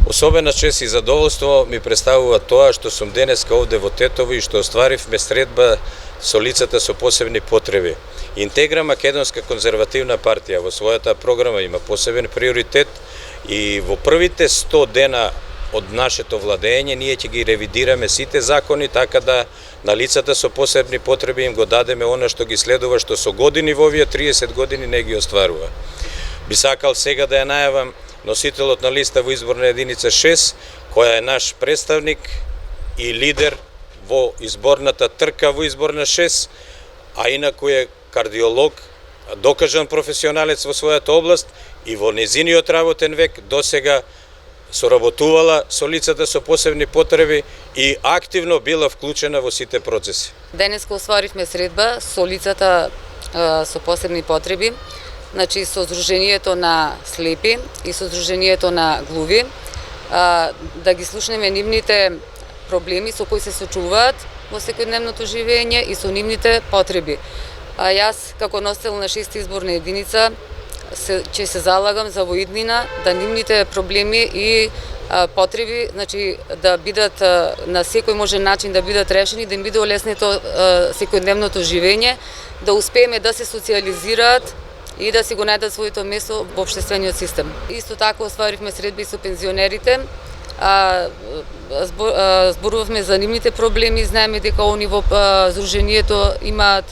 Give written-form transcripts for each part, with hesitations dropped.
Особена чест и задоволство ми представува тоа што сум денеска овде во Тетово и што остваривме средба со лицата со посебни потреби. Интегра Македонска конзервативна партија во својата програма има посебен приоритет и во првите 100 дена од нашето владење ние ќе ги ревидираме сите закони така да на лицата со посебни потреби им го дадеме она што ги следува, што со години во овие 30 години не ги остварува. Би сакал сега да ја најавам носителот на листа во изборна единица 6, која е наш представник и лидер во изборната трка во изборна 6, а инаку е кардиолог, докажан професионалец во својата област и во незиниот работен век досега соработувала со лицата со посебни потреби и активно била вклучена во сите процеси. Денеска остваривме средба со лицата со посебни потреби, значи со Сдруженијето на слепи и со Сдруженијето на глуви, да ги слушнеме нивните проблеми со кои се сочувуваат во секојдневното живење и со нивните потреби. Јас како носител на 6 изборна единица ќе се залагам за во иднина да нивните проблеми и потреби, значи да бидат на секој можен начин да бидат решени, да им биде олеснето секојдневното живење, да успееме да се социјализираат и да си го најдат своето место во општествениот систем. Исто така остваривме средби со пензионерите, зборувавме за нивните проблеми, знаеме дека они во Сдруженијето имаат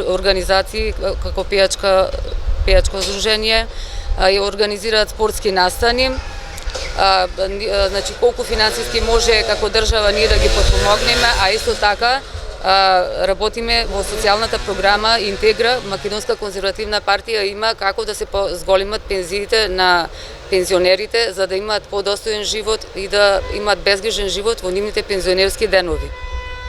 организации како пејачко здружение, ја организираат спортски настани, значи колку финансиски може како држава ние да ги потпомогнеме, а исто така работиме во социјалната програма Интегра. Македонска конзервативна партија има како да се зголемат пензиите на пензионерите за да имаат подостоен живот и да имаат безгрижен живот во нивните пензионерски денови.